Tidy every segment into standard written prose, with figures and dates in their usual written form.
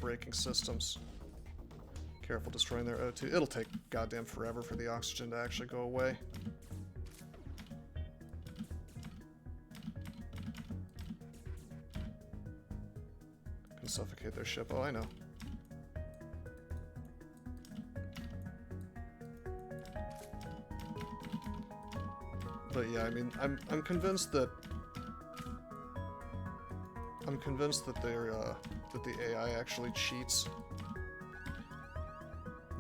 breaking systems. Careful destroying their O2. It'll take goddamn forever for the oxygen to actually go away. Can suffocate their ship. Oh, I know. But yeah, I mean, I'm convinced that they're that the AI actually cheats.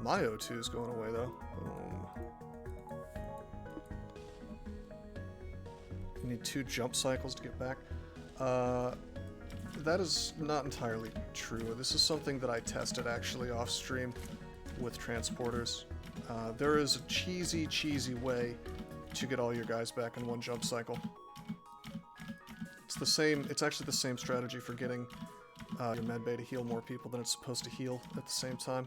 My O2 is going away though. You need 2 jump cycles to get back. That is not entirely true. This is something that I tested actually off stream with transporters. There is a cheesy way to get all your guys back in 1 jump cycle. It's actually the same strategy for getting your medbay to heal more people than it's supposed to heal at the same time.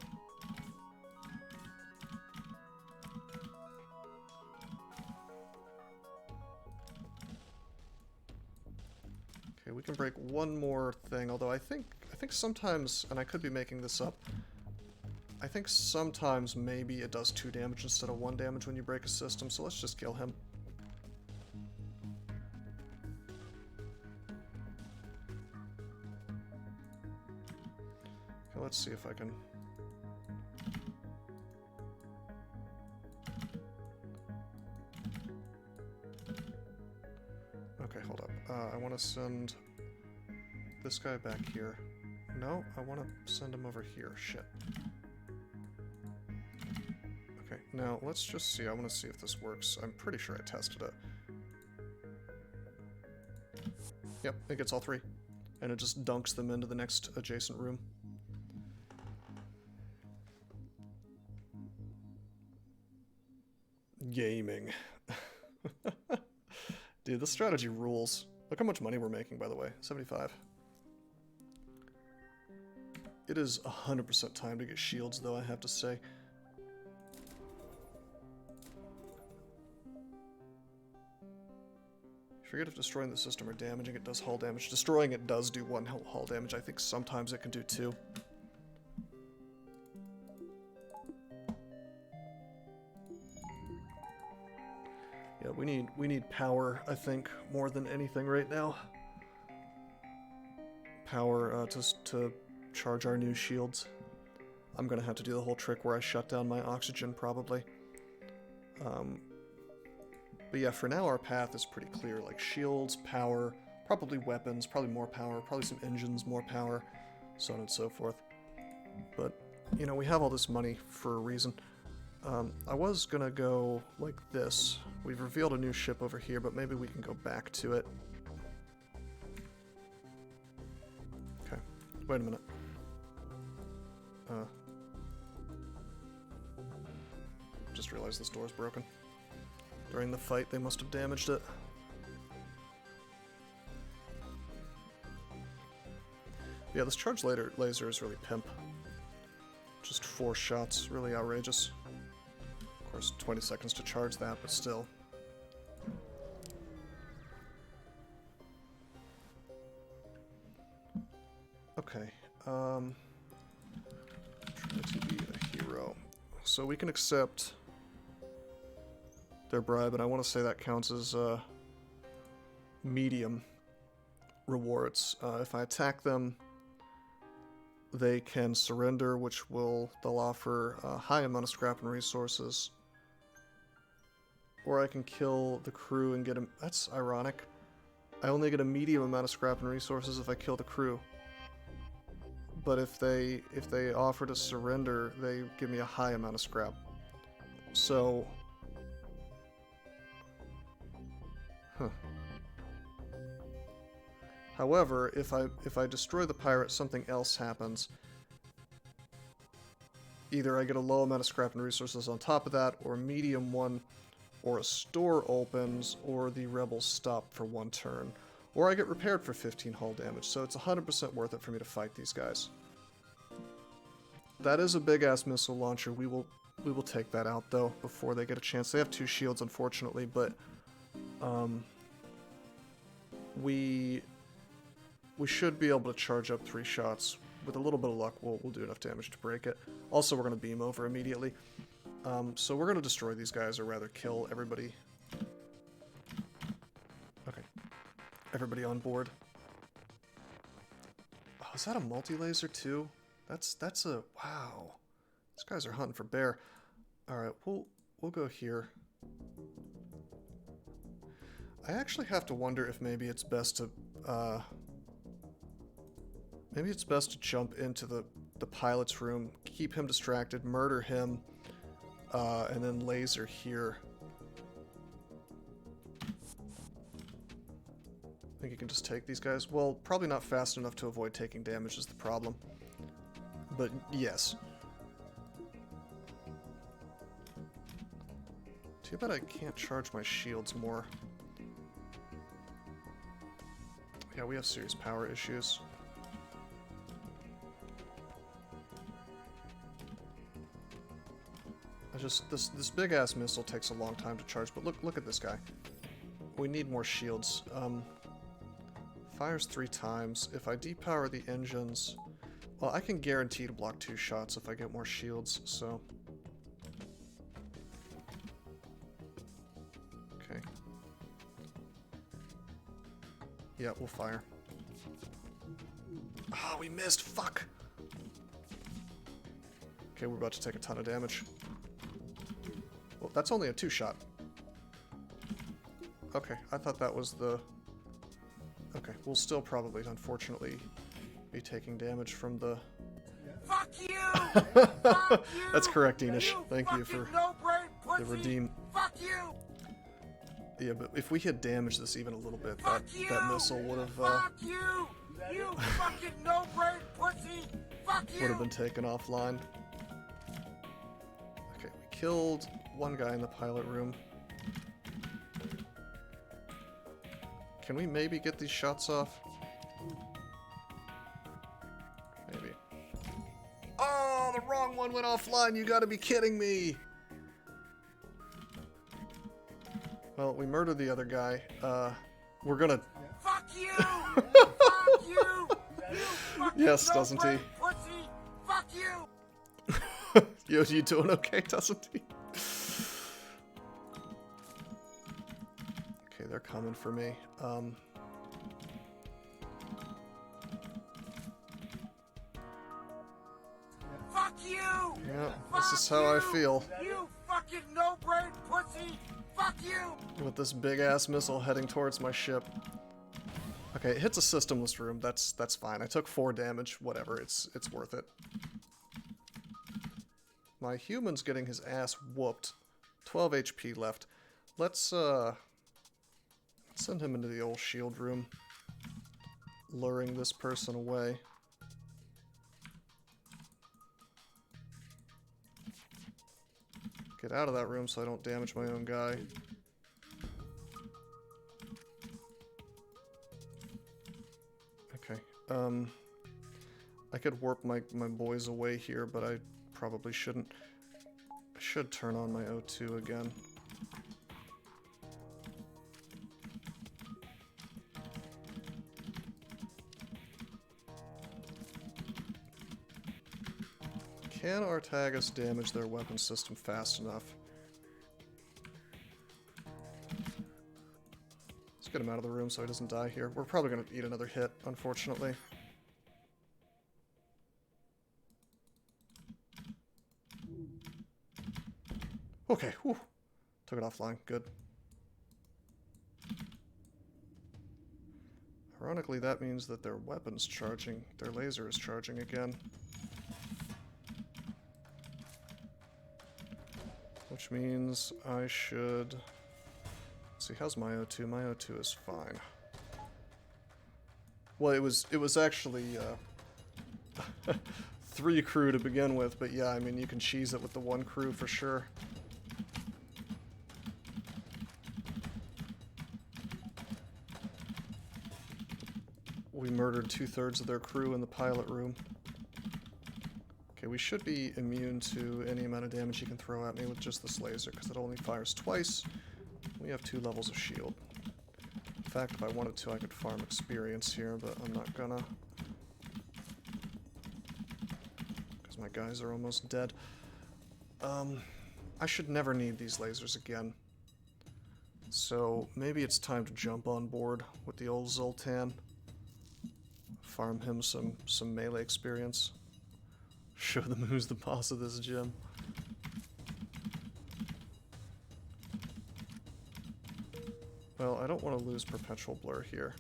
Okay, we can break one more thing, although I think sometimes, and I could be making this up, I think sometimes maybe it does 2 damage instead of 1 damage when you break a system, so let's just kill him. Okay, let's see if I can... Okay, hold up. I want to send this guy back here. No, I want to send him over here. Shit. Okay, now let's just see. I want to see if this works. I'm pretty sure I tested it. Yep, it gets all 3. And it just dunks them into the next adjacent room. Gaming. Dude, this strategy rules. Look how much money we're making, by the way. 75. It is 100% time to get shields, though, I have to say. Forget if destroying the system or damaging it does hull damage. Destroying it does do 1 hull damage. I think sometimes it can do 2. Yeah, we need power, I think, more than anything right now. Power to charge our new shields. I'm gonna have to do the whole trick where I shut down my oxygen, probably. But yeah, for now our path is pretty clear. Like shields, power, probably weapons, probably more power, probably some engines, more power, so on and so forth. But, you know, we have all this money for a reason. I was gonna go like this. We've revealed a new ship over here, but maybe we can go back to it. Okay, wait a minute. Just realized this door's broken. During the fight, they must have damaged it. Yeah, this charge laser is really pimp. Just 4 shots, really outrageous. Of course, 20 seconds to charge that, but still. Okay, try to be a hero. So we can accept their bribe, and I want to say that counts as medium rewards. If I attack them, they can surrender, which they'll offer a high amount of scrap and resources. Or I can kill the crew and get them. That's ironic. I only get a medium amount of scrap and resources if I kill the crew. But if they offer to surrender, they give me a high amount of scrap. So, however, if I destroy the pirate, something else happens. Either I get a low amount of scrap and resources on top of that, or a medium one, or a store opens, or the rebels stop for 1 turn. Or I get repaired for 15 hull damage, so it's 100% worth it for me to fight these guys. That is a big-ass missile launcher. We will take that out, though, before they get a chance. They have 2 shields, unfortunately, but we should be able to charge up 3 shots with a little bit of luck, we'll do enough damage to break it. Also, we're going to beam over immediately. So we're going to destroy these guys, or rather kill everybody. Okay. Everybody on board. Oh, is that a multi-laser too? That's a... Wow. These guys are hunting for bear. Alright, we'll go here. I actually have to wonder if maybe it's best to... maybe it's best to jump into the pilot's room, keep him distracted, murder him, and then laser here. I think you can just take these guys. Well, probably not fast enough to avoid taking damage is the problem. But yes. Too bad I can't charge my shields more. Yeah, we have serious power issues. This big ass missile takes a long time to charge, but look at this guy. We need more shields. Fires 3 times. If I depower the engines, well, I can guarantee to block 2 shots if I get more shields, so. Okay. Yeah, we'll fire. Ah, we missed, fuck! Okay, we're about to take a ton of damage. Well, that's only a 2-shot. Okay, I thought that was the... Okay, we'll still probably, unfortunately, be taking damage from the... Fuck you! Fuck you! That's correct, Enish. You Thank you for the redeem. Fuck you! Yeah, but if we had damaged this even a little bit, Fuck that missile would have Fuck you! You fucking no-brain pussy! Fuck you! would have been taken offline. Okay, we killed one guy in the pilot room. Can we maybe get these shots off? Maybe. Oh, the wrong one went offline. You gotta be kidding me. Well, we murdered the other guy. We're gonna... Fuck you! Fuck you! You fucking Yes, doesn't he? pussy! Fuck you! Yo, you doing okay, doesn't he? Okay, they're coming for me. Fuck you! Yeah, this is how I feel. You fucking no-brain pussy! Fuck you! With this big-ass missile heading towards my ship. Okay, it hits a systemless room. That's fine. I took 4 damage. Whatever. It's worth it. My human's getting his ass whooped. 12 HP left. Let's send him into the old shield room, luring this person away. Get out of that room so I don't damage my own guy. Okay, I could warp my boys away here, but I probably shouldn't. I should turn on my O2 again. Can Artagas damage their weapon system fast enough? Let's get him out of the room so he doesn't die here. We're probably going to eat another hit, unfortunately. Okay, whew. Took it offline. Good. Ironically, that means that their weapon's charging. Their laser is charging again. Which means I should... Let's see, how's my O2? My O2 is fine. Well, it was actually 3 crew to begin with, but yeah, I mean, you can cheese it with the 1 crew for sure. We murdered 2/3 of their crew in the pilot room. Okay, we should be immune to any amount of damage he can throw at me with just this laser, because it only fires twice. We have 2 levels of shield. In fact, if I wanted to, I could farm experience here, but I'm not gonna. My guys are almost dead. I should never need these lasers again. So maybe it's time to jump on board with the old Zoltan. Farm him some melee experience. Show them who's the boss of this gym. Well, I don't want to lose Perpetual Blur here.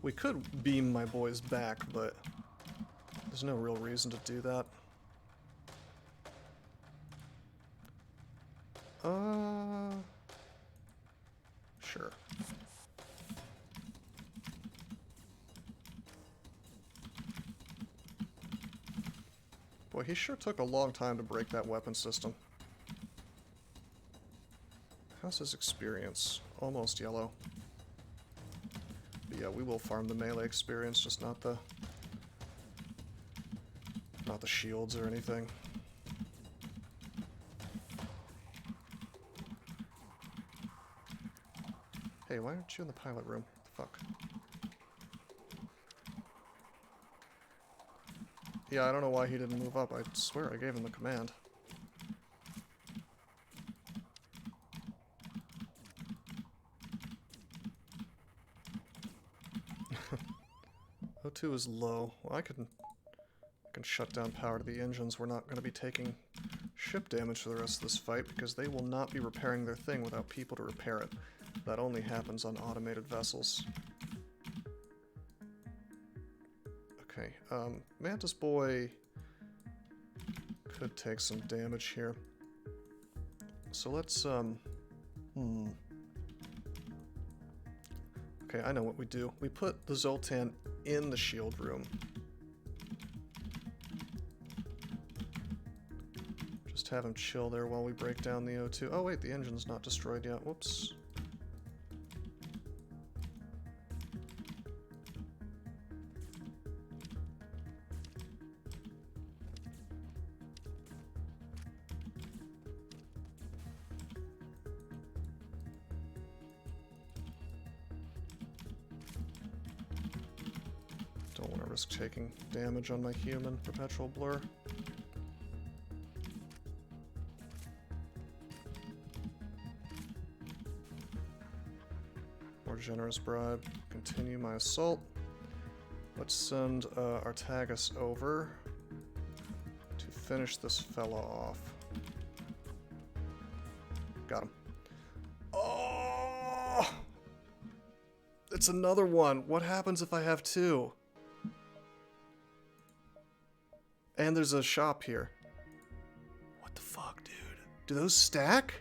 We could beam my boys back, but there's no real reason to do that. Sure. Boy, he sure took a long time to break that weapon system. How's his experience? Almost yellow. But yeah, we will farm the melee experience, just not the shields or anything. Hey, why aren't you in the pilot room? Fuck. Yeah, I don't know why he didn't move up. I swear I gave him the command. O2 is low. Well, I can shut down power to the engines. We're not going to be taking ship damage for the rest of this fight because they will not be repairing their thing without people to repair it. That only happens on automated vessels. Okay, Mantis Boy could take some damage here. So let's, Okay, I know what we do. We put the Zoltan in the shield room. Just have him chill there while we break down the O2. Oh wait, the engine's not destroyed yet. Whoops. Don't want to risk taking damage on my human. Perpetual Blur. More generous bribe. Continue my assault. Let's send Artagas over to finish this fella off. Got him. Oh! It's another one. What happens if I have two? And there's a shop here. What the fuck, dude? Do those stack?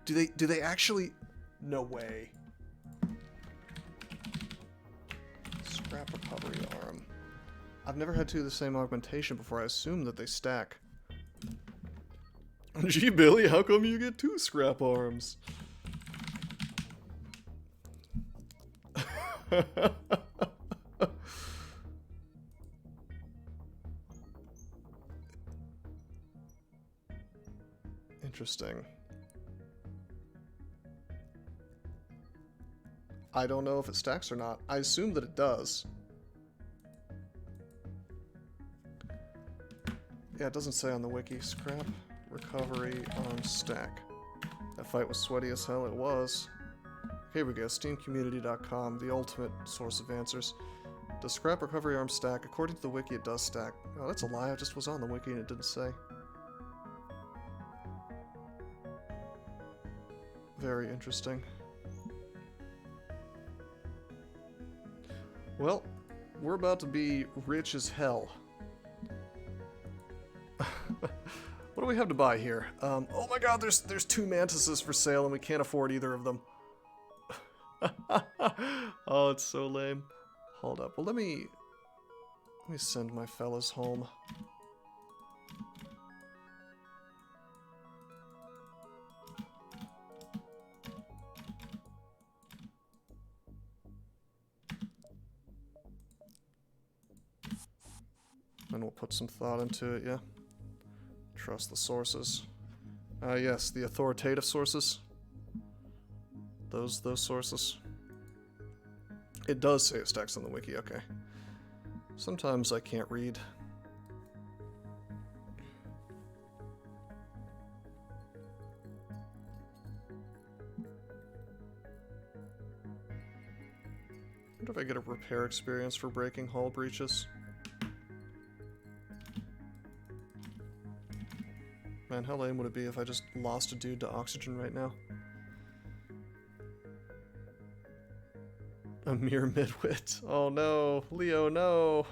Do they actually? No way. Scrap recovery arm. I've never had two of the same augmentation before. I assume that they stack. Gee, Billy, how come you get two scrap arms? Interesting. I don't know if it stacks or not. I assume that it does. Yeah, it doesn't say on the wiki. Scrap, recovery, arm, stack. That fight was sweaty as hell. It was. Here we go. SteamCommunity.com, the ultimate source of answers. Does scrap, recovery, arm stack? According to the wiki, it does stack. Oh, that's a lie. I just was on the wiki and it didn't say. Very interesting. Well, we're about to be rich as hell. What do we have to buy here? Oh my god, there's two mantises for sale and we can't afford either of them. Oh, it's so lame. Hold up. Well, let me send my fellas home. And we'll put some thought into it, yeah. Trust the sources. Yes, the authoritative sources. Those sources. It does say it stacks on the wiki, okay. Sometimes I can't read. I wonder if I get a repair experience for breaking hull breaches. Man, how lame would it be if I just lost a dude to oxygen right now? A mere midwit. Oh no, Leo, no!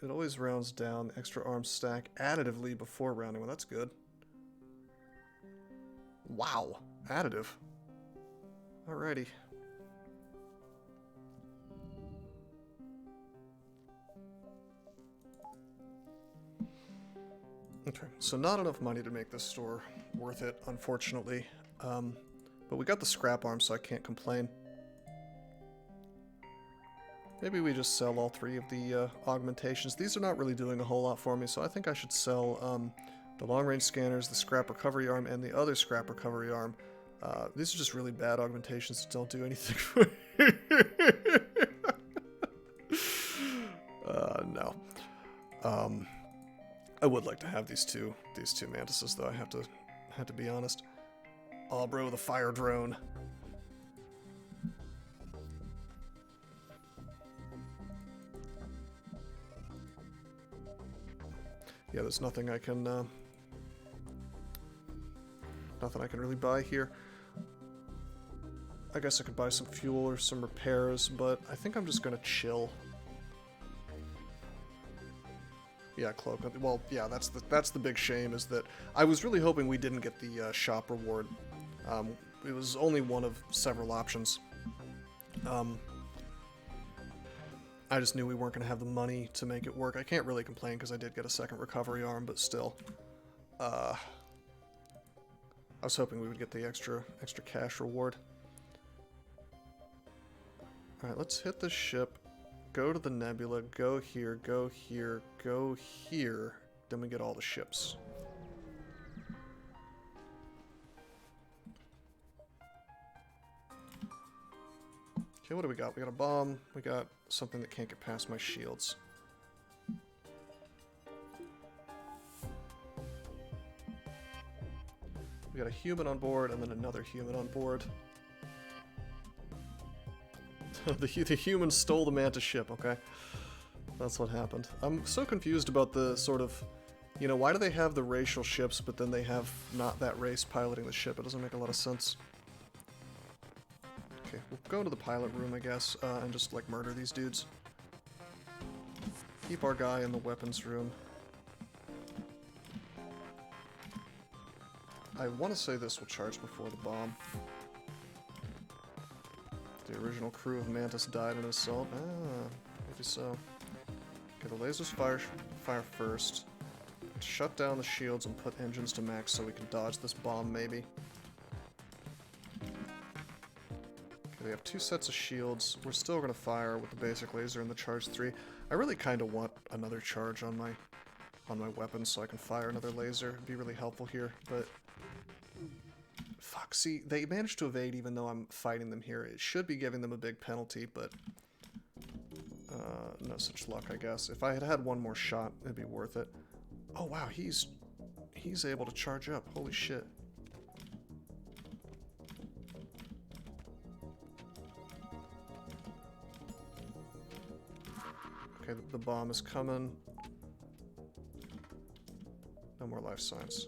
It always rounds down extra arm stack additively before rounding. Well, that's good. Wow, additive. Alrighty. Okay, so not enough money to make this store worth it, unfortunately. But we got the scrap arm, so I can't complain. Maybe we just sell all three of the augmentations. These are not really doing a whole lot for me, so I think I should sell the long-range scanners, the scrap recovery arm, and the other scrap recovery arm. These are just really bad augmentations that don't do anything for me. No. I would like to have these two mantises, though. I have to be honest. Oh, bro, the fire drone. Yeah, there's nothing I can really buy here. I guess I could buy some fuel or some repairs, but I think I'm just gonna chill. Yeah, cloak. Well, yeah, that's the big shame, is that I was really hoping we didn't get the shop reward. It was only one of several options. I just knew we weren't going to have the money to make it work. I can't really complain because I did get a second recovery arm, but still. I was hoping we would get the extra cash reward. Alright, let's hit the ship. Go to the nebula, go here, go here, go here. Then we get all the ships. Okay, what do we got? We got a bomb. We got something that can't get past my shields. We got a human on board and then another human on board. The humans stole the Manta ship, okay? That's what happened. I'm so confused about the sort of... You know, why do they have the racial ships, but then they have not that race piloting the ship? It doesn't make a lot of sense. Okay, we'll go to the pilot room, I guess, and just, like, murder these dudes. Keep our guy in the weapons room. I want to say this will charge before the bomb. The original crew of Mantis died in an assault. Ah, maybe so. Okay, the lasers fire first. Shut down the shields and put engines to max so we can dodge this bomb, maybe. Okay, they have two sets of shields. We're still going to fire with the basic laser and the charge 3. I really kind of want another charge on my weapon so I can fire another laser. It'd be really helpful here, but... Fuck, see, they managed to evade even though I'm fighting them here. It should be giving them a big penalty, but... no such luck, I guess. If I had had one more shot, it'd be worth it. Oh wow, he's able to charge up. Holy shit. Okay, the bomb is coming. No more life signs.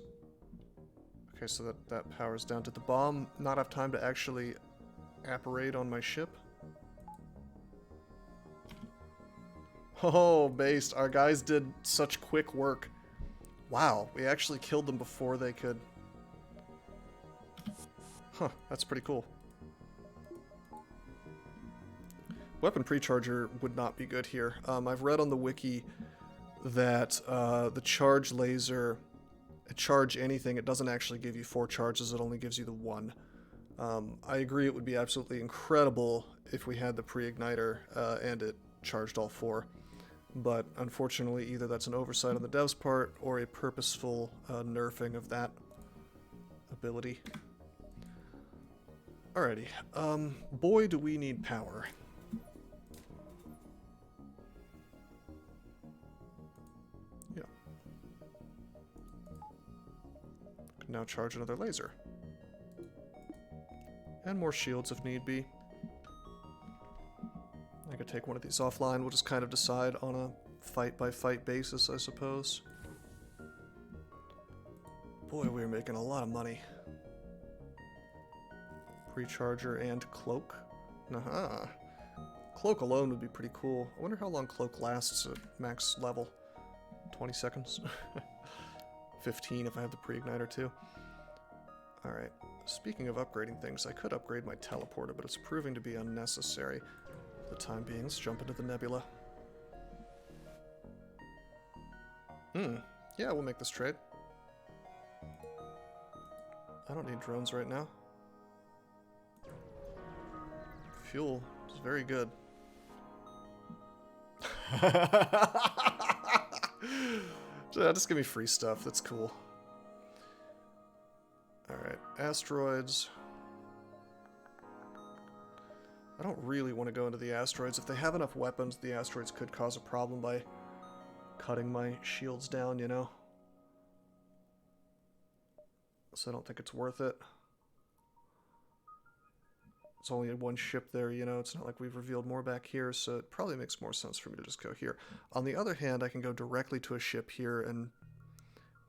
Okay, so that power's down. Did the bomb not have time to actually apparate on my ship? Oh, based. Our guys did such quick work. Wow, we actually killed them before they could... Huh, that's pretty cool. Weapon precharger would not be good here. I've read on the wiki that the charge laser... Charge anything, it doesn't actually give you 4 charges, it only gives you the 1. I agree it would be absolutely incredible if we had the pre-igniter and it charged all 4. But unfortunately, either that's an oversight on the dev's part or a purposeful nerfing of that. ability. Alrighty. Boy, do we need power. Yeah. Can now charge another laser. And more shields if need be. I could take one of these offline. We'll just kind of decide on a fight-by-fight basis, I suppose. Boy, we were making a lot of money. Precharger and cloak. Aha. Cloak alone would be pretty cool. I wonder how long cloak lasts at max level. 20 seconds? 15 if I have the pre-igniter too. Alright. Speaking of upgrading things, I could upgrade my teleporter, but it's proving to be unnecessary. For the time being, let's jump into the nebula. Yeah, we'll make this trade. I don't need drones right now. Fuel is very good. Just give me free stuff, that's cool. Alright, asteroids. I don't really want to go into the asteroids. If they have enough weapons, the asteroids could cause a problem by cutting my shields down, you know? So I don't think it's worth it. It's only one ship there, you know, it's not like we've revealed more back here, so it probably makes more sense for me to just go here. On the other hand, I can go directly to a ship here, and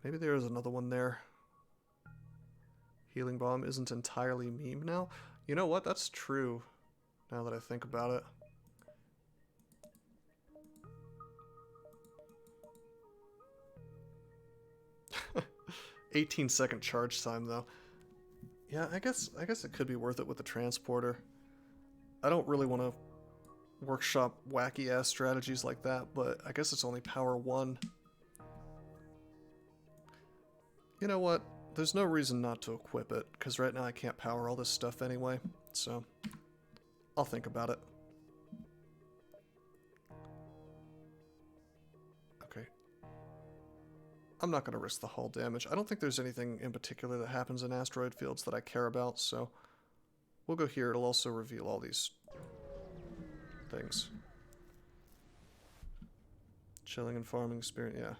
maybe there is another one there. Healing bomb isn't entirely meme now. You know what, that's true, now that I think about it. 18-second charge time, though. Yeah, I guess it could be worth it with the transporter. I don't really want to workshop wacky-ass strategies like that, but I guess it's only power 1. You know what? There's no reason not to equip it, because right now I can't power all this stuff anyway, so I'll think about it. Okay. I'm not going to risk the hull damage. I don't think there's anything in particular that happens in asteroid fields that I care about, so we'll go here. It'll also reveal all these things. Chilling and farming experience, yeah.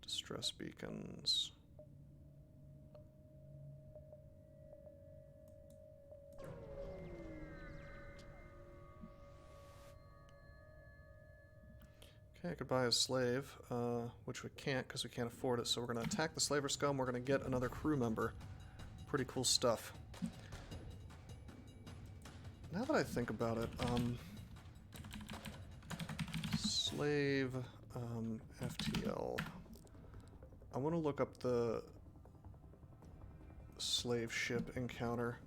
Distress beacons. Okay, I could buy a slave, which we can't because we can't afford it, so we're going to attack the slaver scum. We're going to get another crew member. Pretty cool stuff. Now that I think about it, slave, FTL. I want to look up the slave ship encounter.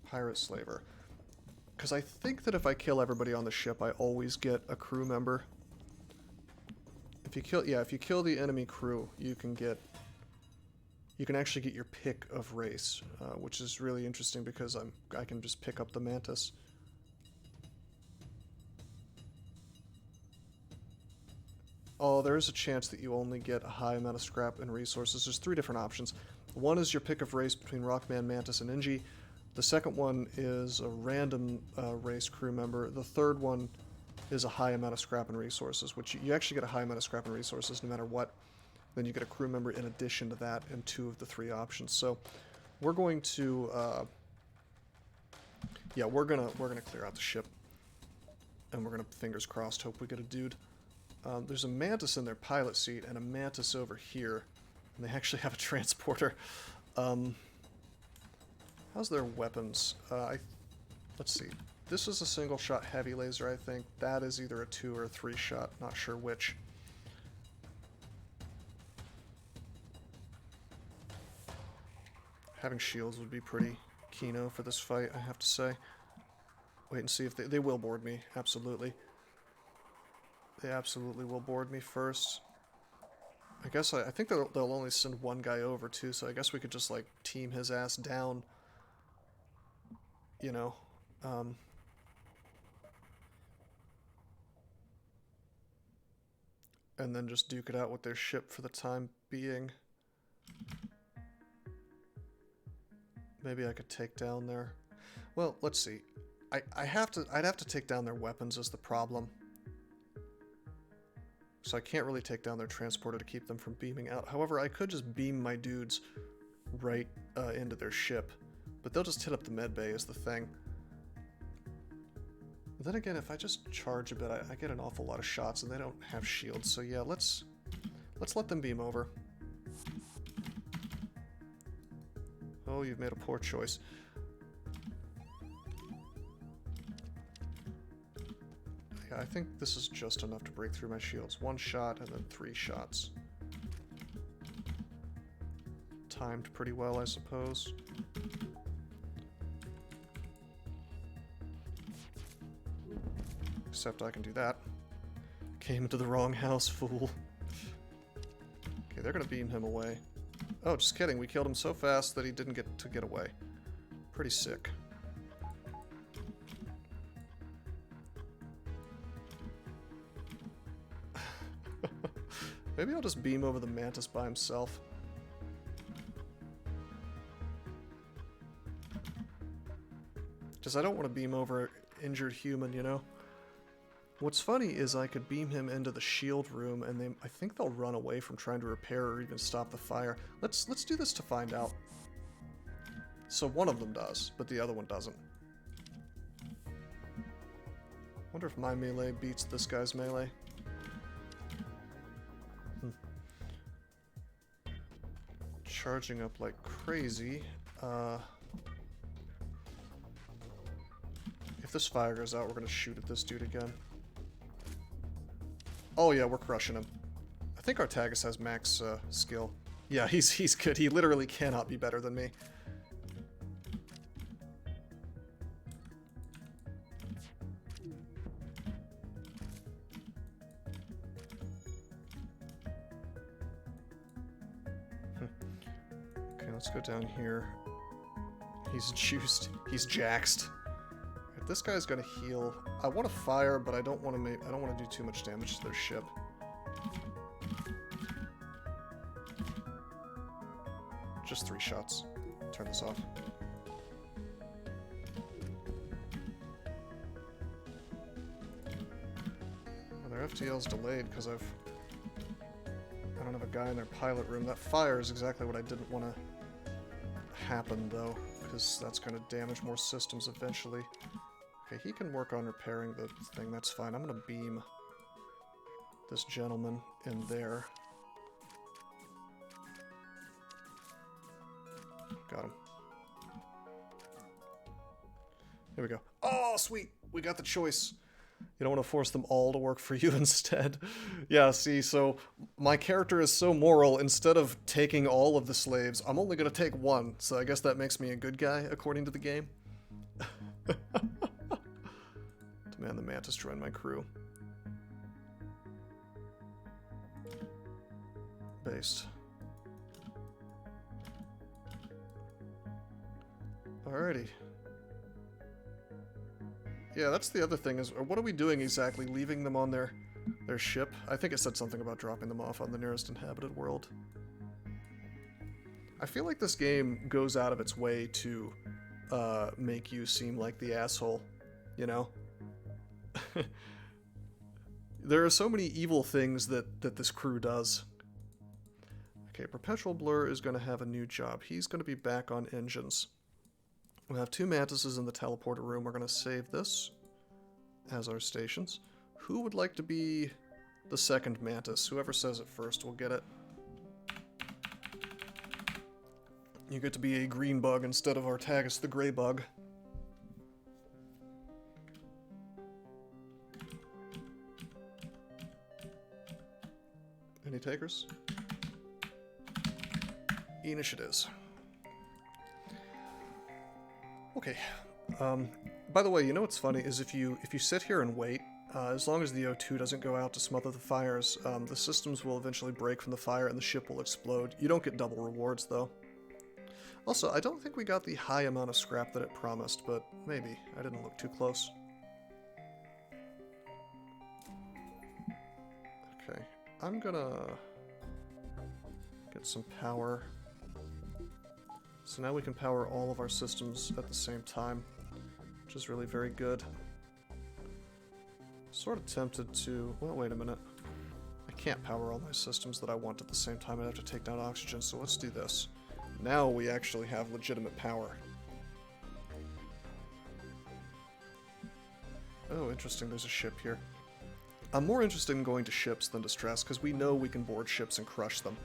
Pirate slaver. Because I think that if I kill everybody on the ship, I always get a crew member. If you kill, yeah, if you kill the enemy crew, you can actually get your pick of race, which is really interesting because I can just pick up the mantis. Oh, there is a chance that you only get a high amount of scrap and resources. There's 3 different options. One is your pick of race between Rockman, Mantis, and Inji. The second one is a random race crew member. The third one is a high amount of scrap and resources, which you actually get a high amount of scrap and resources no matter what. Then you get a crew member in addition to that in 2 of the 3 options. So we're going to, yeah, we're gonna clear out the ship, and we're gonna, fingers crossed, hope we get a dude. There's a mantis in their pilot seat and a mantis over here, and they actually have a transporter. How's their weapons? Let's see. This is a single shot heavy laser, I think. That is either a 2 or a 3 shot, not sure which. Having shields would be pretty keyno for this fight, I have to say. Wait and see if they will board me, absolutely. They absolutely will board me first. I guess I think they'll only send one guy over too, so I guess we could just like team his ass down. You know. and then just duke it out with their ship for the time being. Maybe I could take down their... Well, let's see. I'd have to take down their weapons is the problem. So I can't really take down their transporter to keep them from beaming out. However, I could just beam my dudes right into their ship. But they'll just hit up the med bay is the thing. But then again, if I just charge a bit, I get an awful lot of shots, and they don't have shields. So yeah, let's let them beam over. Oh, you've made a poor choice. Yeah, I think this is just enough to break through my shields. 1 shot and then 3 shots. Timed pretty well, I suppose. Except I can do that. Came into the wrong house, fool. Okay, they're gonna beam him away. Oh, just kidding. We killed him so fast that he didn't get to get away. Pretty sick. Maybe I'll just beam over the Mantis by himself. Just I don't want to beam over injured human, you know? What's funny is I could beam him into the shield room, and I think they'll run away from trying to repair or even stop the fire. Let's do this to find out. So one of them does, but the other one doesn't. Wonder if my melee beats this guy's melee. Charging up like crazy. If this fire goes out, we're gonna shoot at this dude again. Oh yeah, we're crushing him. I think Artagus has max skill. Yeah, he's good. He literally cannot be better than me. Okay, let's go down here. He's juiced. He's jaxed. This guy's gonna heal. I want to fire, but I don't want to do too much damage to their ship. Just 3 shots. Turn this off. Well, their FTL's delayed because I don't have a guy in their pilot room. That fire is exactly what I didn't want to happen, though, because that's going to damage more systems eventually. Okay, he can work on repairing the thing, that's fine. I'm gonna beam this gentleman in there. Got him. Here we go. Oh, sweet! We got the choice. You don't want to force them all to work for you instead. Yeah, see, so my character is so moral, instead of taking all of the slaves, I'm only gonna take 1, so I guess that makes me a good guy, according to the game. Man, the Mantis joined my crew. Based. Alrighty. Yeah, that's the other thing is, what are we doing exactly? Leaving them on their ship? I think it said something about dropping them off on the nearest inhabited world. I feel like this game goes out of its way to make you seem like the asshole, you know? There are so many evil things that this crew does. Okay, Perpetual Blur is going to have a new job. He's going to be back on engines. We'll have 2 Mantises in the teleporter room. We're going to save this as our stations. Who would like to be the second Mantis? Whoever says it first will get it. You get to be a green bug instead of Artagus the gray bug. Any takers? Enish it is. Okay. By the way, you know what's funny is if you sit here and wait, as long as the O2 doesn't go out to smother the fires, the systems will eventually break from the fire and the ship will explode. You don't get double rewards though. Also, I don't think we got the high amount of scrap that it promised, but maybe. I didn't look too close. Okay. I'm gonna get some power. So now we can power all of our systems at the same time, which is really very good. Sort of tempted to... well, wait a minute. I can't power all my systems that I want at the same time. I'd have to take down oxygen, so let's do this. Now we actually have legitimate power. Oh, interesting, there's a ship here. I'm more interested in going to ships than distress, because we know we can board ships and crush them.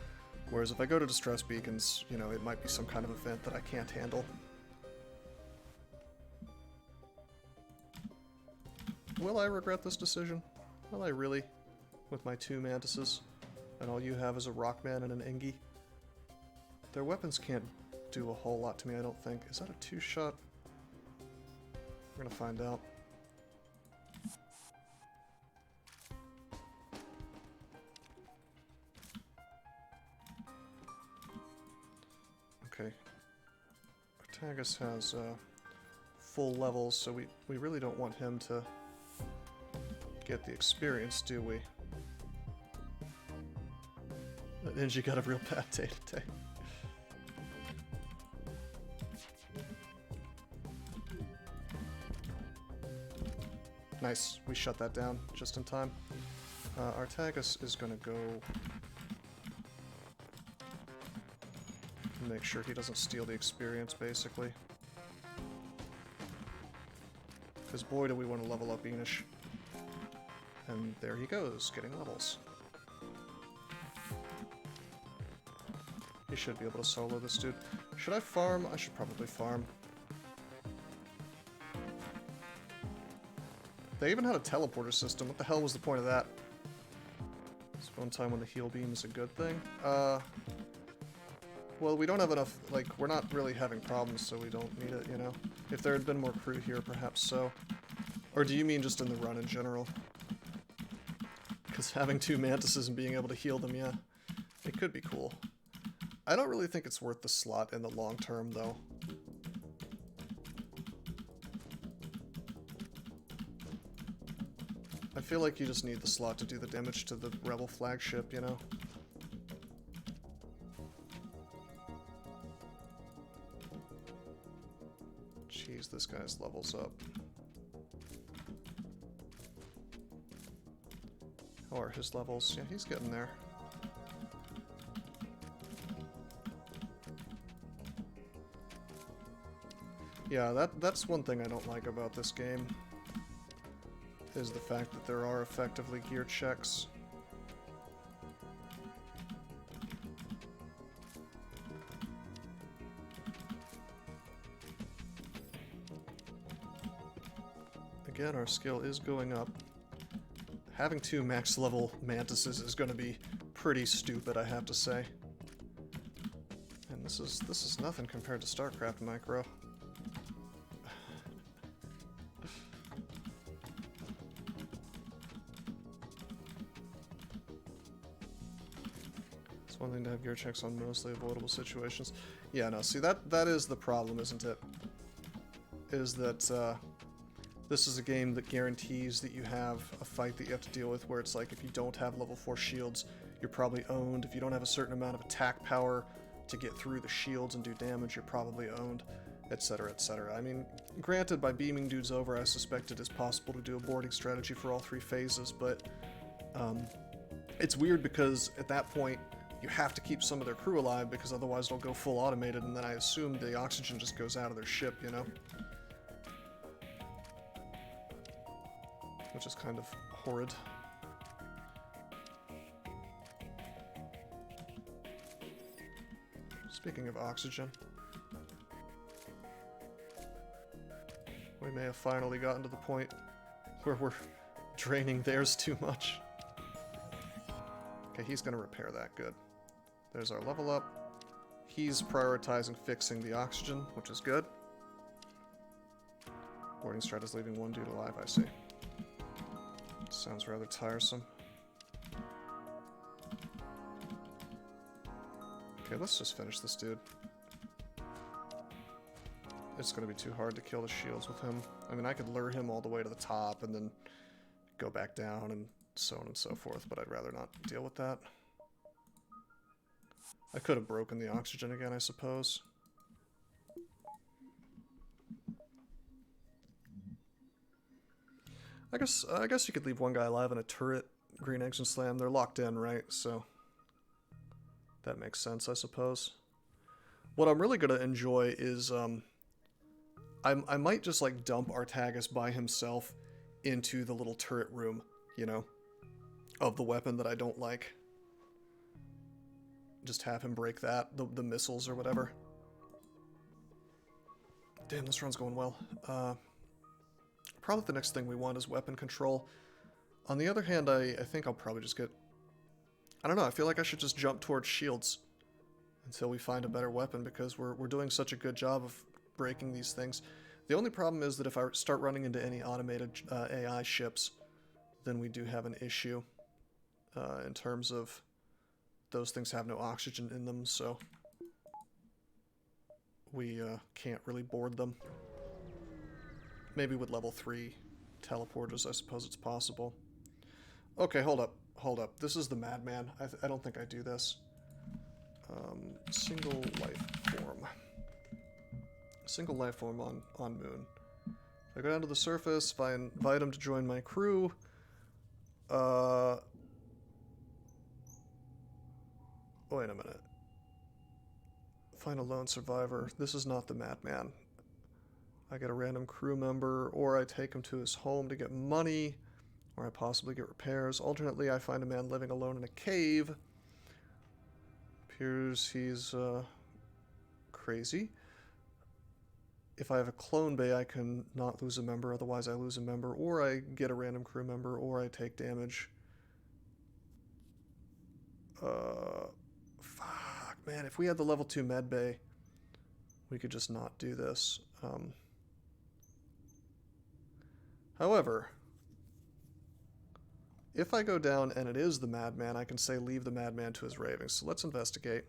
Whereas if I go to distress beacons, you know, it might be some kind of event that I can't handle. Will I regret this decision? Will I really? With my 2 mantises, and all you have is a rockman and an Engie? Their weapons can't do a whole lot to me, I don't think. Is that a 2-shot? We're gonna find out. Okay. Artagus has full levels, so we really don't want him to get the experience, do we? That Engie got a real bad day today. Nice, we shut that down just in time. Artagus is gonna go make sure he doesn't steal the experience, basically. Because boy do we want to level up Enish. And there he goes, getting levels. He should be able to solo this dude. Should I farm? I should probably farm. They even had a teleporter system. What the hell was the point of that? This one time when the heal beam is a good thing. Well, we don't have enough, like, we're not really having problems, so we don't need it, you know? If there had been more crew here, perhaps so. Or do you mean just in the run in general? Because having 2 mantises and being able to heal them, yeah, it could be cool. I don't really think it's worth the slot in the long term, though. I feel like you just need the slot to do the damage to the rebel flagship, you know? Jeez, this guy's levels up. How are his levels? Yeah, he's getting there. Yeah, that's one thing I don't like about this game, is the fact that there are effectively gear checks. Again, our skill is going up. Having 2 max level mantises is going to be pretty stupid, I have to say. And this is nothing compared to StarCraft Micro. It's one thing to have gear checks on mostly avoidable situations. Yeah, no, see, that is the problem, isn't it? Is that, this is a game that guarantees that you have a fight that you have to deal with where it's like if you don't have level 4 shields, you're probably owned. If you don't have a certain amount of attack power to get through the shields and do damage, you're probably owned, etc., etc. I mean, granted, by beaming dudes over, I suspect it is possible to do a boarding strategy for all 3 phases, but it's weird because at that point, you have to keep some of their crew alive because otherwise it'll go full automated, and then I assume the oxygen just goes out of their ship, you know? Which is kind of horrid. Speaking of oxygen, we may have finally gotten to the point where we're draining theirs too much. Okay, he's gonna repair that, good. There's our level up. He's prioritizing fixing the oxygen, which is good. Boarding strat is leaving 1 dude alive, I see. Sounds rather tiresome. Okay, let's just finish this dude. It's gonna be too hard to kill the shields with him. I mean, I could lure him all the way to the top and then go back down and so on and so forth, but I'd rather not deal with that. I could have broken the oxygen again, I suppose. I guess you could leave one guy alive in a turret, green eggs and slam. They're locked in, right? So that makes sense, I suppose. What I'm really gonna enjoy is I might just like dump Artagus by himself into the little turret room, you know, of the weapon that I don't like. Just have him break that, the missiles or whatever. Damn, this run's going well. Probably the next thing we want is weapon control. On the other hand, I think I'll probably just get... I don't know, I feel like I should just jump towards shields until we find a better weapon, because we're doing such a good job of breaking these things. The only problem is that if I start running into any automated AI ships, then we do have an issue in terms of those things have no oxygen in them, so we can't really board them. Maybe with level 3 teleporters, I suppose it's possible. Okay, hold up. This is the Madman. I don't think I do this. Single life form. Single life form on Moon. If I go down to the surface, if I invite him to join my crew, wait a minute. Find a lone survivor. This is not the Madman. I get a random crew member, or I take him to his home to get money, or I possibly get repairs. Alternately, I find a man living alone in a cave. Appears he's crazy. If I have a clone bay, I can not lose a member, otherwise I lose a member, or I get a random crew member, or I take damage. Fuck, man, if we had the level 2 med bay, we could just not do this. However, if I go down and it is the Madman, I can say leave the Madman to his ravings. So let's investigate.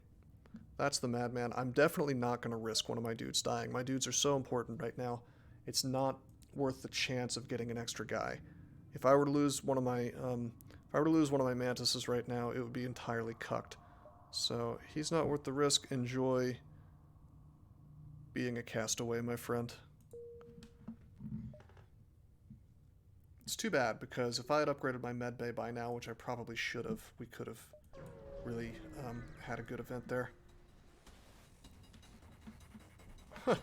That's the Madman. I'm definitely not going to risk one of my dudes dying. My dudes are so important right now. It's not worth the chance of getting an extra guy. If I were to lose one of my mantises right now, it would be entirely cucked. So he's not worth the risk. Enjoy being a castaway, my friend. It's too bad, because if I had upgraded my med bay by now, which I probably should have, we could have really had a good event there. Huh.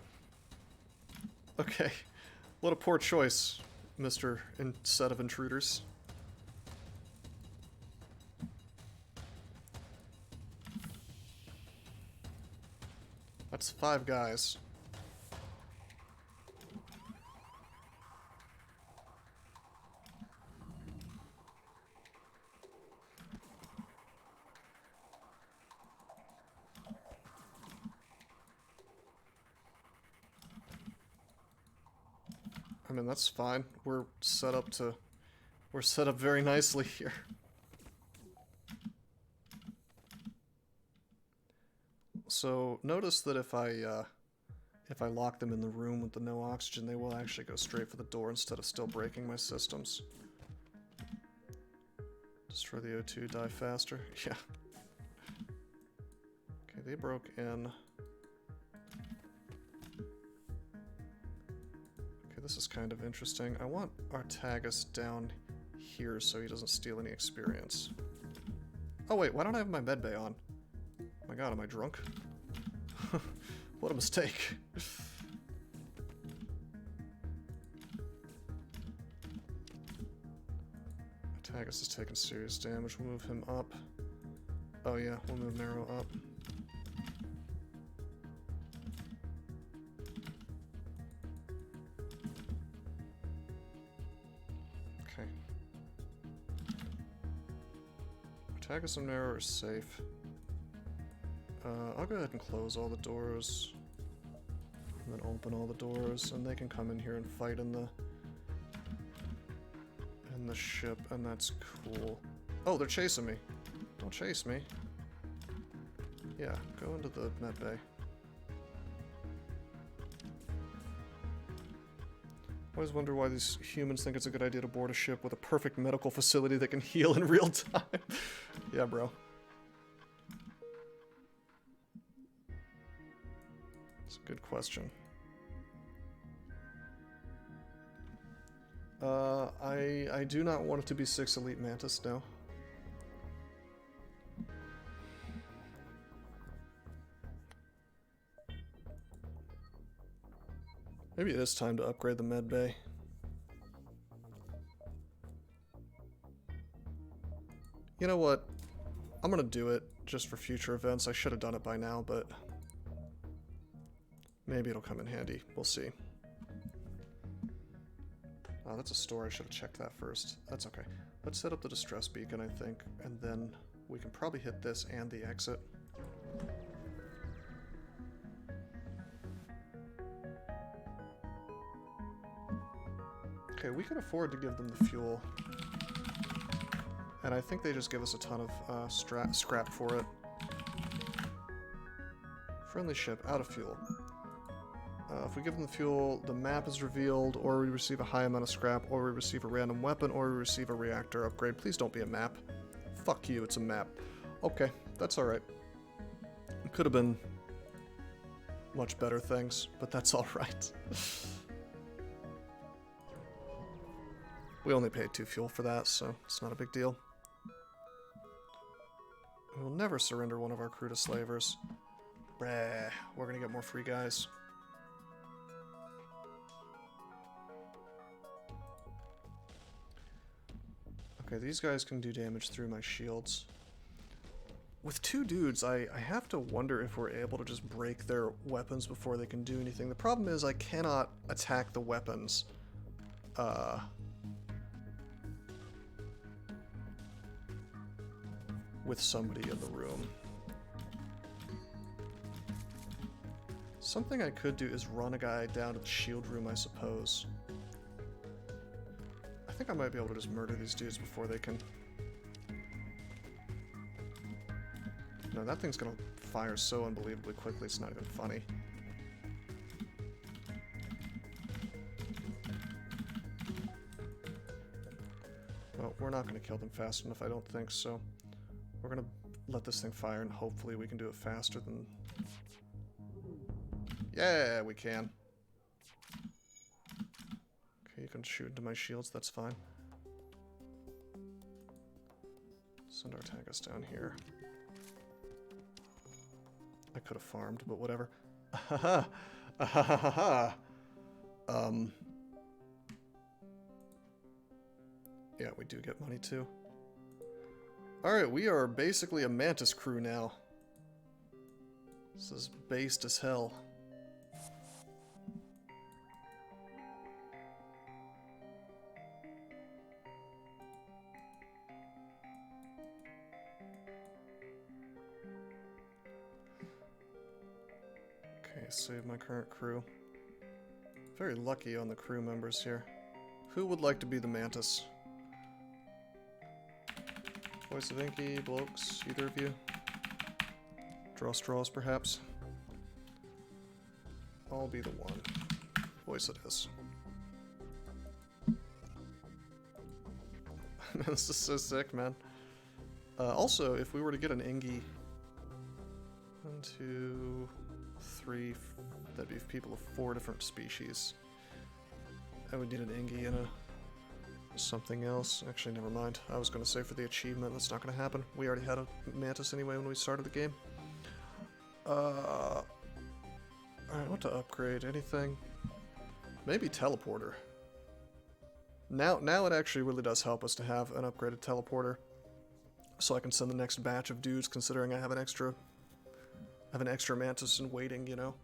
Okay. What a poor choice, Mr. Set of Intruders. That's 5 guys. I mean, that's fine. We're set up very nicely here. So notice that if I lock them in the room with the no oxygen, they will actually go straight for the door instead of still breaking my systems. Destroy the O2, die faster. Yeah. Okay, they broke in. This is kind of interesting. I want Artagus down here so he doesn't steal any experience. Oh wait, why don't I have my medbay on? Oh my god, am I drunk? What a mistake. Artagus is taking serious damage. We'll move him up. Oh yeah, we'll move Marrow up. Artagus and Marrow are safe. I'll go ahead and close all the doors. And then open all the doors, and they can come in here and fight in the ship, and that's cool. Oh, they're chasing me. Don't chase me. Yeah, go into the medbay. I always wonder why these humans think it's a good idea to board a ship with a perfect medical facility that can heal in real time. Yeah, bro. It's a good question. I do not want it to be 6 Elite Mantis, no. Maybe it is time to upgrade the med bay. You know what? I'm gonna do it just for future events. I should have done it by now, but maybe it'll come in handy. We'll see. Oh, that's a store. I should have checked that first. That's okay. Let's set up the distress beacon, I think, and then we can probably hit this and the exit. Okay, we can afford to give them the fuel. And I think they just give us a ton of scrap for it. Friendly ship, out of fuel. If we give them the fuel, the map is revealed, or we receive a high amount of scrap, or we receive a random weapon, or we receive a reactor upgrade. Please don't be a map. Fuck you, it's a map. Okay, that's alright. It could have been much better things, but that's alright. We only paid 2 fuel for that, so it's not a big deal. We will never surrender one of our crew to slavers. Brah, we're gonna get more free guys. Okay, these guys can do damage through my shields. With 2 dudes, I have to wonder if we're able to just break their weapons before they can do anything. The problem is I cannot attack the weapons. With somebody in the room. Something I could do is run a guy down to the shield room, I suppose. I think I might be able to just murder these dudes before they can... No, that thing's gonna fire so unbelievably quickly, it's not even funny. Well, we're not gonna kill them fast enough, I don't think, so... We're gonna let this thing fire and hopefully we can do it faster than... Yeah, we can. Okay, you can shoot into my shields, that's fine. Send our Tagus down here. I could have farmed, but whatever. Ahaha! Ahaha! Yeah, we do get money too. Alright, we are basically a Mantis crew now. This is based as hell. Okay, save my current crew. Very lucky on the crew members here. Who would like to be the Mantis? Voice of Inky, blokes, either of you? Draw straws, perhaps? I'll be the one. Voice it is. This is so sick, man. Also, if we were to get an Ingy... 1, 2, 3... That'd be people of 4 different species. I would need an Ingy and a... something else. Actually, never mind. I was going to say for the achievement, that's not going to happen. We already had a Mantis anyway when we started the game. Alright, what to upgrade? Anything? Maybe teleporter. Now it actually really does help us to have an upgraded teleporter. So I can send the next batch of dudes, considering I have an extra Mantis in waiting, you know?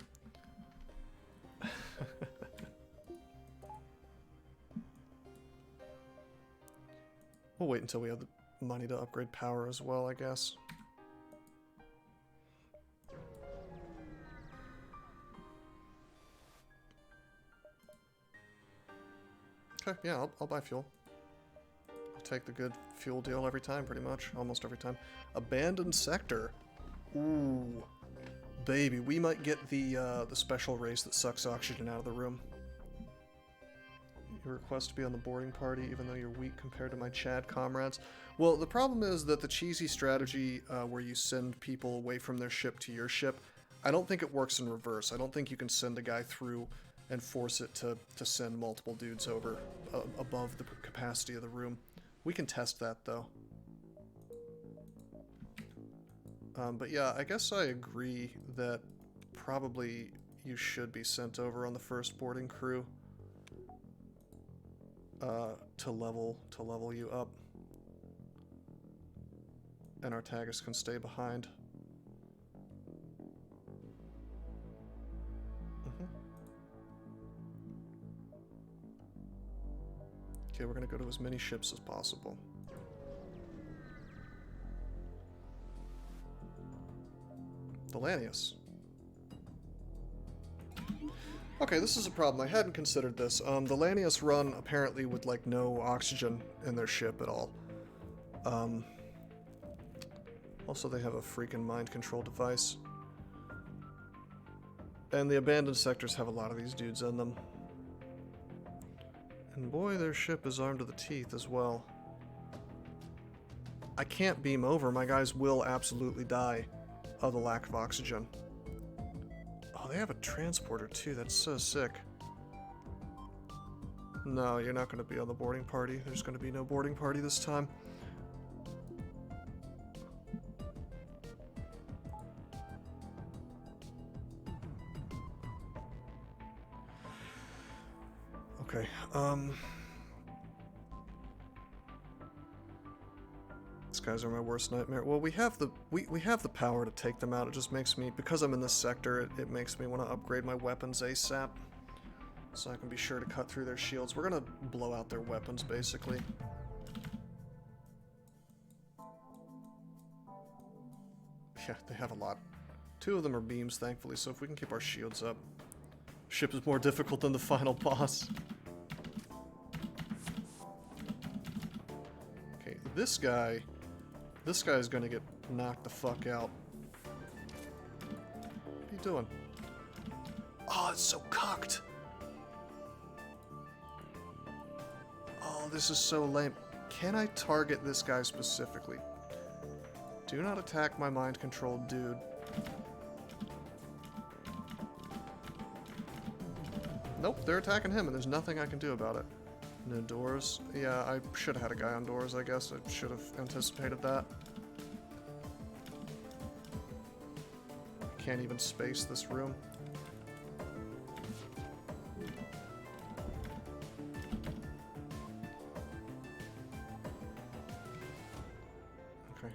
We'll wait until we have the money to upgrade power as well, I guess. Okay, yeah, I'll buy fuel. I'll take the good fuel deal every time, pretty much. Almost every time. Abandoned sector. Ooh. Baby, we might get the special race that sucks oxygen out of the room. You request to be on the boarding party even though you're weak compared to my Chad comrades. Well, the problem is that the cheesy strategy where you send people away from their ship to your ship, I don't think it works in reverse. I don't think you can send a guy through and force it to send multiple dudes over above the capacity of the room. We can test that, though. But yeah, I guess I agree that probably you should be sent over on the first boarding crew to level you up. And Artagus can stay behind. Okay, we're gonna go to as many ships as possible. Thelanius. Okay, this is a problem. I hadn't considered this. The Lanius run apparently with, like, no oxygen in their ship at all. Also, they have a freaking mind control device. And the abandoned sectors have a lot of these dudes in them. And boy, their ship is armed to the teeth as well. I can't beam over. My guys will absolutely die of the lack of oxygen. Oh, they have a transporter too. That's so sick. No, you're not going to be on the boarding party. There's going to be no boarding party this time. Okay, these guys are my worst nightmare. Well, we have the power to take them out. It just makes me, because I'm in this sector, it makes me want to upgrade my weapons ASAP. So I can be sure to cut through their shields. We're gonna blow out their weapons, basically. Yeah, they have a lot. 2 of them are beams, thankfully, so if we can keep our shields up. Ship is more difficult than the final boss. Okay, this guy is gonna get knocked the fuck out. What are you doing? Oh, it's so cocked! Oh, this is so lame. Can I target this guy specifically? Do not attack my mind-controlled dude. Nope, they're attacking him, and there's nothing I can do about it. No doors. Yeah, I should have had a guy on doors, I guess. I should have anticipated that. Can't even space this room. Okay,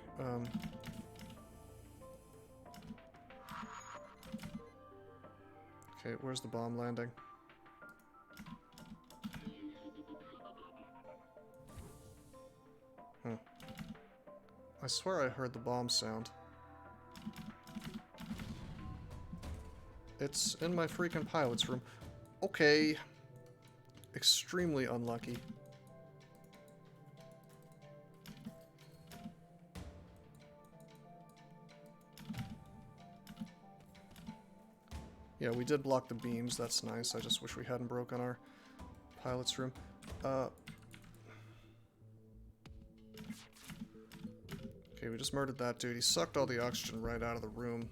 okay, where's the bomb landing? I swear I heard the bomb sound. It's in my freaking pilot's room. Okay. Extremely unlucky. Yeah, we did block the beams. That's nice. I just wish we hadn't broken our pilot's room. Okay, we just murdered that dude. He sucked all the oxygen right out of the room.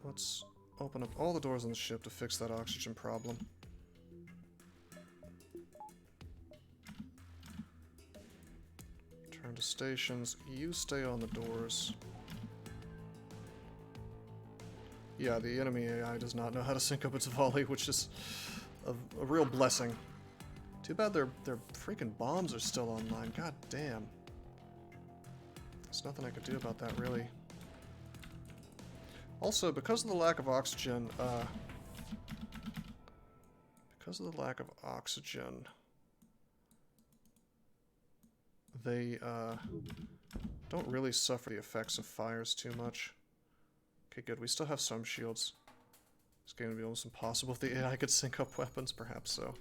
Let's open up all the doors on the ship to fix that oxygen problem. Turn to stations. You stay on the doors. Yeah, the enemy AI does not know how to sync up its volley, which is a real blessing. Too bad their freaking bombs are still online. God damn. There's nothing I could do about that, really. Also, because of the lack of oxygen, they don't really suffer the effects of fires too much. Okay, good. We still have some shields. It's going to be almost impossible if the AI could sync up weapons, perhaps so.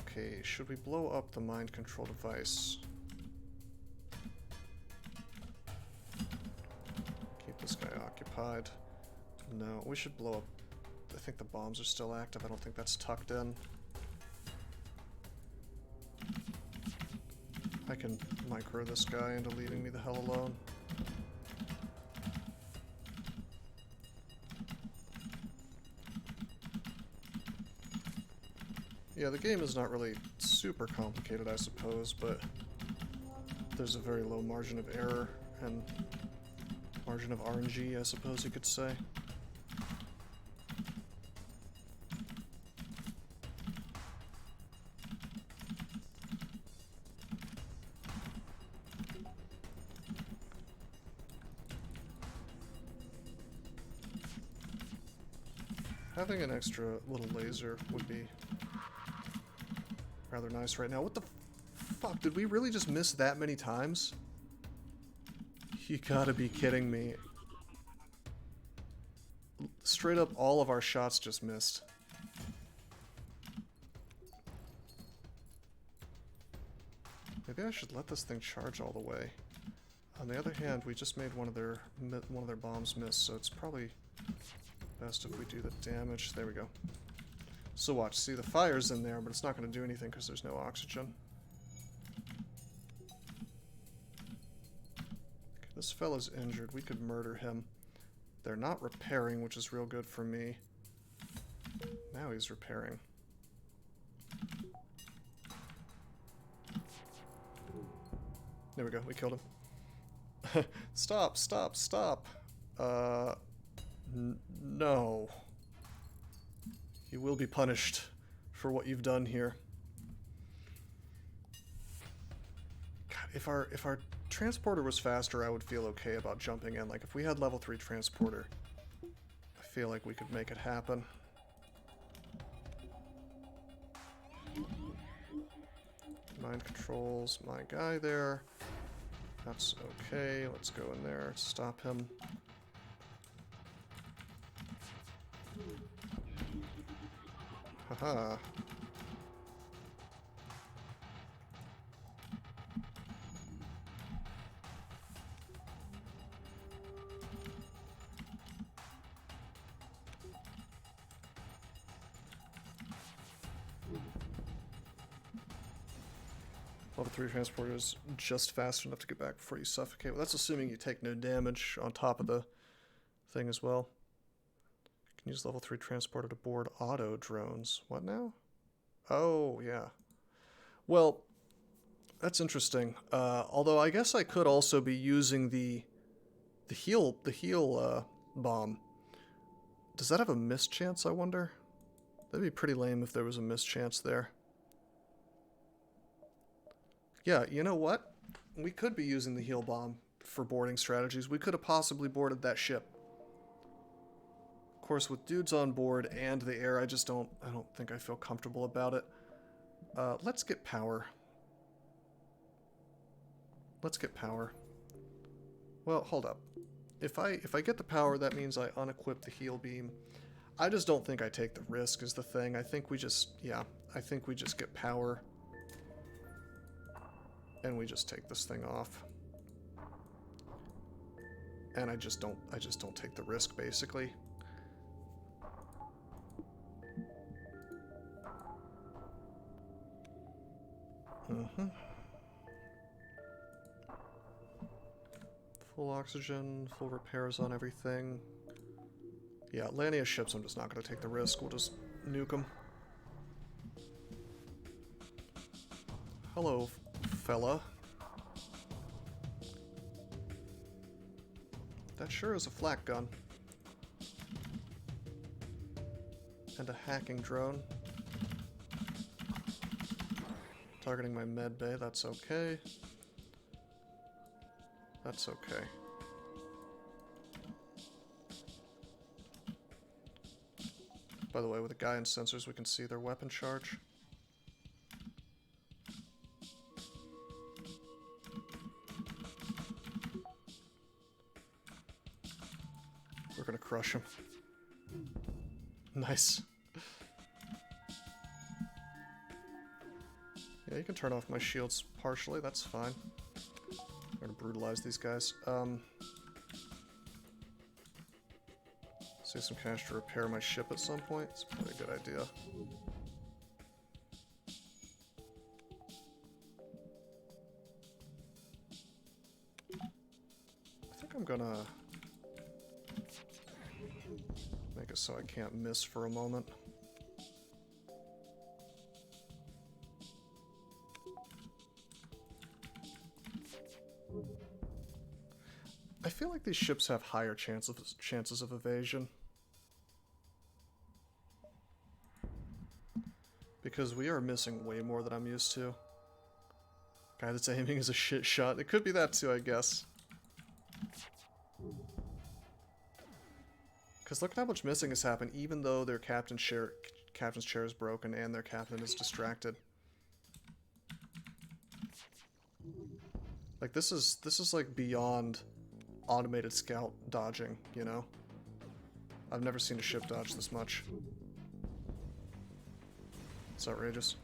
Okay, should we blow up the mind control device? Keep this guy occupied. No, we should blow up. I think the bombs are still active. I don't think that's tucked in. I can micro this guy into leaving me the hell alone. Yeah, the game is not really super complicated, I suppose, but there's a very low margin of error and margin of RNG, I suppose you could say. Having an extra little laser would be rather nice right now. What the fuck? Did we really just miss that many times? You gotta be kidding me. Straight up, all of our shots just missed. Maybe I should let this thing charge all the way. On the other hand, we just made one of their bombs miss, so it's probably best if we do the damage. There we go. So watch, see the fire's in there, but it's not going to do anything because there's no oxygen. Okay, this fella's injured. We could murder him. They're not repairing, which is real good for me. Now he's repairing. There we go, we killed him. Stop, stop, stop. No. You will be punished for what you've done here. God, if our transporter was faster, I would feel okay about jumping in. Like, if we had level 3 transporter, I feel like we could make it happen. Mind controls my guy there. That's okay. Let's go in there, stop him. Haha. Level 3 transporter is just fast enough to get back before you suffocate. Well, that's assuming you take no damage on top of the thing as well. Can use level 3 transporter to board auto drones. What now? Oh, yeah. Well, that's interesting. Although I guess I could also be using the heal bomb. Does that have a miss chance, I wonder? That'd be pretty lame if there was a miss chance there. Yeah, you know what? We could be using the heal bomb for boarding strategies. We could have possibly boarded that ship. Of course, with dudes on board and the air, I don't think I feel comfortable about it. Let's get power. Let's get power. Well, hold up. If I get the power, that means I unequip the heal beam. I just don't think I take the risk is the thing. I think we just, yeah, I think we just get power. And we just take this thing off. And I just don't take the risk, basically. Full oxygen, full repairs on everything. Yeah, Lania ships, I'm just not going to take the risk. We'll just nuke them. Hello, fella. That sure is a flak gun. And a hacking drone. Targeting my med bay, that's okay. That's okay. By the way, with the guy and sensors, we can see their weapon charge. We're gonna crush him. Nice. Yeah, you can turn off my shields partially, that's fine. I'm gonna brutalize these guys. Save some cash to repair my ship at some point. It's probably a good idea. I think I'm gonna make it so I can't miss for a moment. I feel like these ships have higher chances of evasion. Because we are missing way more than I'm used to. Guy that's aiming is a shit shot. It could be that too, I guess. Because look at how much missing has happened, even though their captain's chair is broken and their captain is distracted. Like this is like beyond automated scout dodging, you know? I've never seen a ship dodge this much. It's outrageous.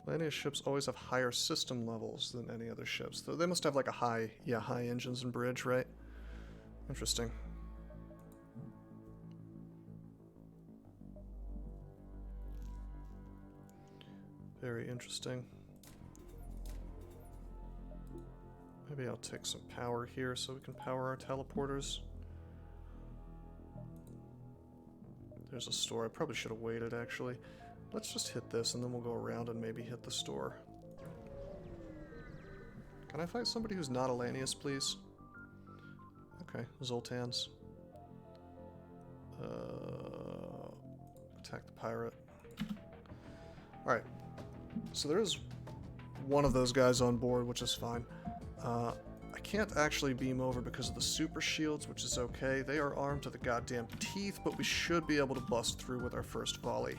Lanius ships always have higher system levels than any other ships. Though they must have like a high engines and bridge, right? Interesting. Very interesting. Maybe I'll take some power here so we can power our teleporters. There's a store. I probably should have waited, actually. Let's just hit this, and then we'll go around and maybe hit the store. Can I fight somebody who's not a Lanius, please? Okay, Zoltans. Attack the pirate. Alright. So there is one of those guys on board, which is fine. I can't actually beam over because of the super shields, which is okay. They are armed to the goddamn teeth, but we should be able to bust through with our first volley.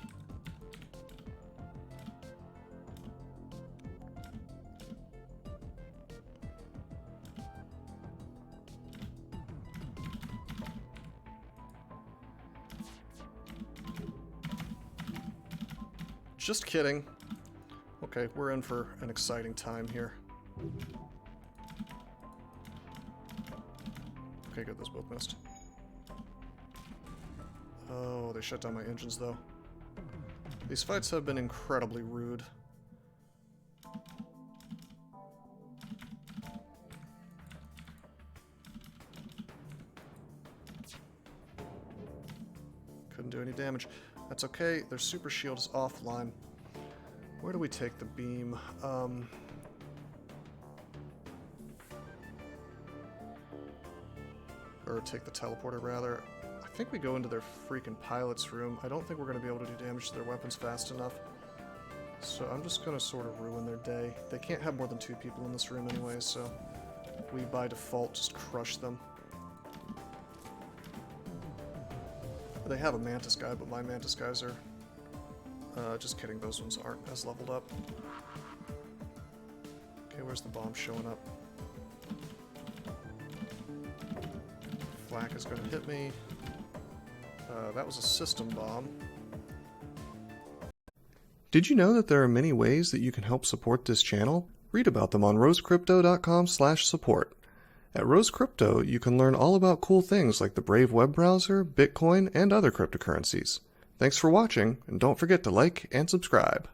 Just kidding. Okay, we're in for an exciting time here. Okay, good, those both missed. Oh, they shut down my engines, though. These fights have been incredibly rude. Couldn't do any damage. That's okay, their super shield is offline. Where do we take the beam? Or take the teleporter, rather. I think we go into their freaking pilot's room. I don't think we're going to be able to do damage to their weapons fast enough. So I'm just going to sort of ruin their day. They can't have more than 2 people in this room anyway, so we by default just crush them. They have a Mantis guy, but my Mantis guys are... just kidding, those ones aren't as leveled up. Okay, where's the bomb showing up? Flak is going to hit me. That was a system bomb. Did you know that there are many ways that you can help support this channel? Read about them on rosecrypto.com/support. At Rose Crypto, you can learn all about cool things like the Brave web browser, Bitcoin, and other cryptocurrencies. Thanks for watching, and don't forget to like and subscribe.